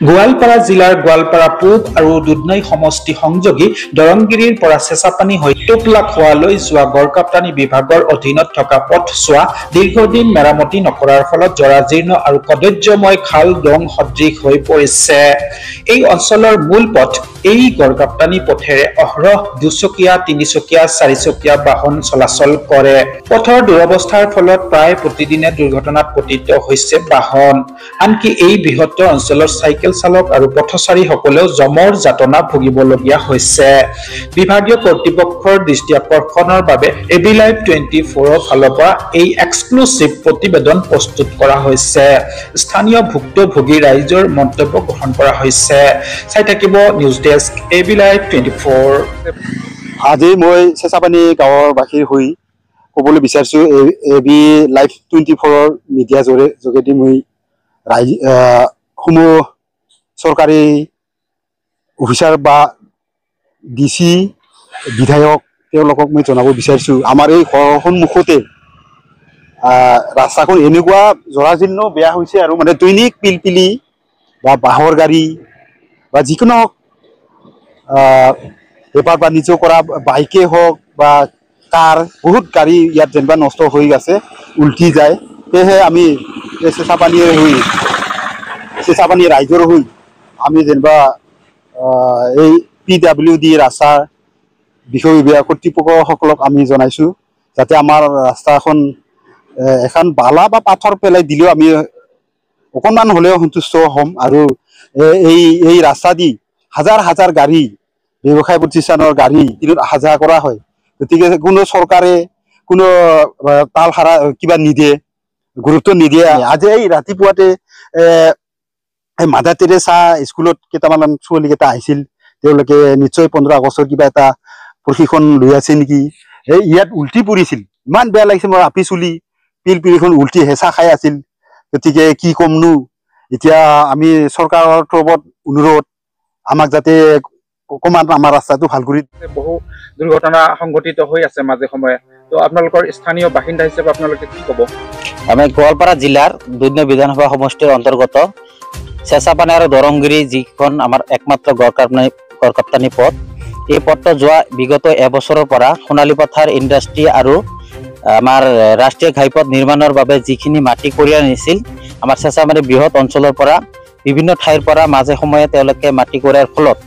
গোৱালপাৰা জিলাৰ গোৱালপাৰা পূব আৰু দুধনৈ সমষ্টি সংযোগী দৰংগিৰিৰ পৰা চেঁচাপানী হৈ টোপলাখোৱালৈ যোৱা গড়কাপ্তানি বিভাগৰ অধীনত থকা পথছোৱা দীৰ্ঘদিন মেৰামতি নকৰাৰ ফলত জৰাজীৰ্ণ আৰু কদৰ্যময় খাল দং সদৃশ হৈ পৰিছে। এই অঞ্চলৰ মূল পথ এই গড়কাপ্তানি পথেৰে অহৰহ দুচকীয়া, তিনিচকীয়া, চাৰিচকীয়া বাহন চলাচল কৰে। পথৰ দুৰৱস্থাৰ ফলত প্ৰায় প্ৰতিদিনে দুৰ্ঘটনাত পতিত হৈছে বাহন। আনকি এই বৃহত্তৰ অঞ্চলৰ চাইকেল চালক আৰু পথচাৰীসকলেও জমৰ যাতনা ভুগিবলগীয়া হৈছে। বিভাগীয় কৰ্তৃপক্ষৰ দৃষ্টি আকৰ্ষণৰ বাবে এবি লাইভ 24ৰ ফালৰ পৰা এই এক্সক্লুচিভ প্ৰতিবেদন প্ৰস্তুত কৰা হৈছে। স্থানীয় ভুক্তভোগী ৰাইজৰ মন্তব্য গ্ৰহণ কৰা হৈছে। চাই থাকিব নিউজ ডেস্ক এবি লাইভ 24। আজি মই চেঁচাপানী গাঁৱৰ বাসীৰ হৈ ক'বলৈ বিচাৰিছোঁ এবি লাইভ 24ৰ মিডিয়া যোগেদি মই ৰাইজ সমূহ চৰকাৰী অফিচাৰ বা DC বিধায়ক তেওঁলোকক মই জনাব বিচাৰিছোঁ, আমাৰ এই ঘৰৰ সন্মুখতে ৰাস্তাখন এনেকুৱা জৰাজীৰ্ণ বেয়া হৈছে আৰু মানে দৈনিক পিলপিলি বা বাঁহৰ গাড়ী বা যিকোনো বেপাৰ বাণিজ্য কৰা বাইকে হওক বা কাৰ, বহুত গাড়ী ইয়াত যেনিবা নষ্ট হৈ আছে, উল্টি যায়। সেয়েহে আমি চেঁচাপানী ৰাইজৰ হৈ আমি যেনিবা এই PWD ৰাস্তাৰ বিষয় বিভাগ কৰ্তৃপক্ষসকলক আমি জনাইছোঁ যাতে আমাৰ ৰাস্তাখন এখন বালা বা পাথৰ পেলাই দিলেও আমি অকণমান হ'লেও সন্তুষ্ট হ'ম। আৰু এই ৰাস্তা দি হাজাৰ হাজাৰ গাড়ী, ব্যৱসায় প্ৰতিষ্ঠানৰ গাড়ী দিনত অহা যোৱা কৰা হয়। গতিকে কোনো চৰকাৰে কোনো তাল সাৰা কিবা নিদিয়ে, গুৰুত্ব নিদিয়ে। আজি এই ৰাতিপুৱাতে মাদাৰ টেৰেছা স্কুলত কেইটামান ছোৱালীকেইটা আহিছিল, তেওঁলোকে নিশ্চয় 15 আগষ্টৰ কিবা এটা প্ৰশিক্ষণ লৈ আছে নেকি। ইয়াত উল্টি পৰিছিল, ইমান বেয়া লাগিছে মোৰ। আপি চুলি পিলপিলিখন উল্টি হেঁচা খাই আছিল। গতিকে কি ক'মনো, এতিয়া আমি চৰকাৰৰ তৰফত অনুৰোধ, আমাক যাতে অকণমান আমাৰ ৰাস্তাটো ভাল কৰি। বহু দুৰ্ঘটনা সংঘটিত হৈ আছে মাজে সময়ে, তো আপোনালোকৰ স্থানীয় বাসিন্দা হিচাপে আপোনালোকে কি ক'ব? আমি গোৱালপাৰা জিলাৰ দুধনৈ বিধানসভা সমষ্টিৰ অন্তৰ্গত চেঁচাপানী আৰু দৰংগিৰি, যিখন আমাৰ একমাত্ৰ গড়কাপ্তানি পথ, এই পথটো যোৱা বিগত এবছৰৰ পৰা সোণালী পথাৰ ইণ্ডাষ্ট্ৰী আৰু আমাৰ ৰাষ্ট্ৰীয় ঘাইপথ নিৰ্মাণৰ বাবে যিখিনি মাটি কঢ়িয়াই আনিছিল আমাৰ চেঁচাপানী বৃহৎ অঞ্চলৰ পৰা, বিভিন্ন ঠাইৰ পৰা মাজে সময়ে তেওঁলোকে মাটি কঢ়িয়াৰ ফলত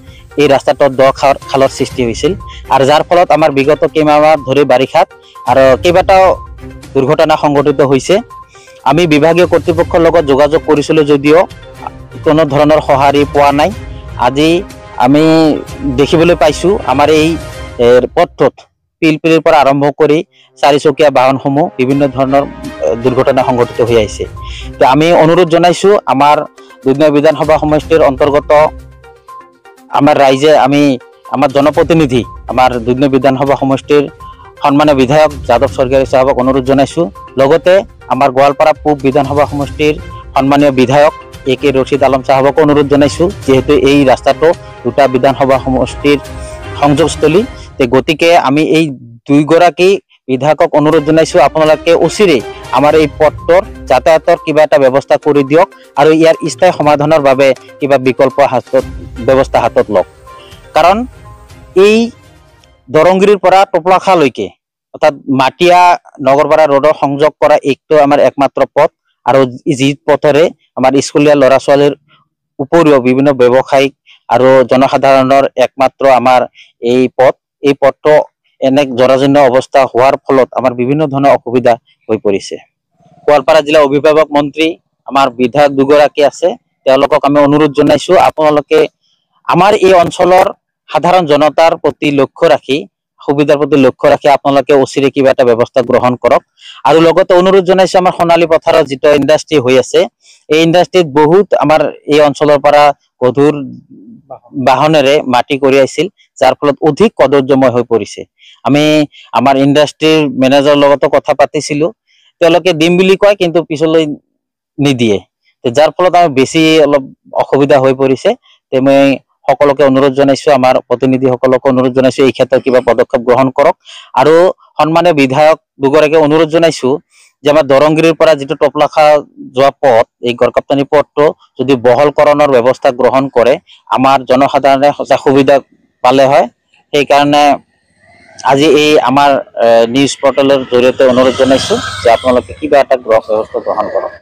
এই ৰাস্তাটোত দ খালৰ সৃষ্টি হৈছিল, আৰু যাৰ ফলত আমাৰ বিগত কেইমাহ ধৰি বাৰিষাত আৰু কেইবাটাও দুৰ্ঘটনা সংঘটিত হৈছে। আমি বিভাগীয় কৰ্তৃপক্ষৰ লগত যোগাযোগ কৰিছিলোঁ যদিও কোনো ধৰণৰ সঁহাৰি পোৱা নাই। আজি আমি দেখিবলৈ পাইছোঁ আমাৰ এই পথটোত পিলপিলিৰ পৰা আৰম্ভ কৰি চাৰিচকীয়া বাহনসমূহ বিভিন্ন ধৰণৰ দুৰ্ঘটনা সংঘটিত হৈ আহিছে। তো আমি অনুৰোধ জনাইছোঁ আমাৰ দুধনৈ বিধানসভা সমষ্টিৰ অন্তৰ্গত আমাৰ ৰাইজে, আমাৰ জনপ্ৰতিনিধি, আমাৰ দুধনৈ বিধানসভা সমষ্টিৰ সন্মানীয় বিধায়ক যাদৱ চৰকাৰী চাহাবক অনুৰোধ জনাইছোঁ। লগতে আমাৰ গোৱালপাৰা পূব বিধানসভা সমষ্টিৰ সন্মানীয় বিধায়ক AK ৰছিদ আলম চাহাবক অনুৰোধ জনাইছোঁ, যিহেতু এই ৰাস্তাটো দুটা বিধানসভা সমষ্টিৰ সংযোগস্থলী। গতিকে আমি এই দুয়োগৰাকী বিধায়কক অনুৰোধ জনাইছোঁ, আপোনালোকে অচিৰেই আমাৰ এই পথটোৰ যাতায়াতৰ কিবা এটা ব্যৱস্থা কৰি দিয়ক আৰু ইয়াৰ স্থায়ী সমাধানৰ বাবে কিবা বিকল্প ব্যৱস্থা হাতত লওক। কাৰণ এই দৰংগিৰিৰ পৰা টোপলাখালৈকে অৰ্থাৎ মাটিয়া নগৰপাৰা ৰোডৰ সংযোগ কৰা এইটো আমাৰ একমাত্ৰ পথ, আৰু যি পথেৰে আমাৰ স্কুলীয়া ল'ৰা ছোৱালীৰ উপৰিও বিভিন্ন ব্যৱসায়িক আৰু জনসাধাৰণৰ একমাত্ৰ আমাৰ এই পথটো এনে জৰাজীৰ্ণ অৱস্থা হোৱাৰ ফলত আমাৰ বিভিন্ন ধৰণৰ অসুবিধা হৈ পৰিছে। গোৱালপাৰা জিলা অভিভাৱক মন্ত্ৰী আমাৰ বিধায়ক দুগৰাকী আছে, তেওঁলোকক আমি অনুৰোধ জনাইছোঁ, আপোনালোকে আমাৰ এই অঞ্চলৰ সাধাৰণ জনতাৰ প্ৰতি লক্ষ্য ৰাখি, সুবিধাৰ প্ৰতি লক্ষ্য ৰাখি আপোনালোকে অচিৰে কিবা এটা ব্যৱস্থা গ্ৰহণ কৰক। আৰু লগতে অনুৰোধ জনাইছোঁ, আমাৰ সোণালী পথাৰত যিটো ইণ্ডাষ্ট্ৰী হৈ আছে, এই ইণ্ডাষ্ট্ৰীত বহুত আমাৰ এই অঞ্চলৰ পৰা গধুৰ বাহনেৰে মাটি কঢ়িয়াইছিল, যাৰ ফলত অধিক কদৰ্যময় হৈ পৰিছে। আমি আমাৰ ইণ্ডাষ্ট্ৰীৰ মেনেজাৰৰ লগতো কথা পাতিছিলোঁ, তেওঁলোকে দিম বুলি কয় কিন্তু পিছলৈ নিদিয়ে, যাৰ ফলত আমাৰ বেছি অলপ অসুবিধা হৈ পৰিছে। মই সকলোকে অনুৰোধ জনাইছোঁ, আমাৰ প্ৰতিনিধিসকলক অনুৰোধ জনাইছোঁ, এই ক্ষেত্ৰত কিবা পদক্ষেপ গ্ৰহণ কৰক। আৰু সন্মানীয় বিধায়ক দুগৰাকীয়ে অনুৰোধ জনাইছোঁ যে আমাৰ দৰংগিৰিৰ পৰা যিটো টপলাখা যোৱা পথ, এই গড়কাপ্তানি পথটো যদি বহলকৰণৰ ব্যৱস্থা গ্ৰহণ কৰে আমাৰ জনসাধাৰণে সঁচা সুবিধা পালে হয়। সেইকাৰণে আজি এই আমাৰ নিউজ পৰ্টেলৰ জৰিয়তে অনুৰোধ জনাইছোঁ যে আপোনালোকে কিবা এটা ব্যৱস্থা গ্ৰহণ কৰক।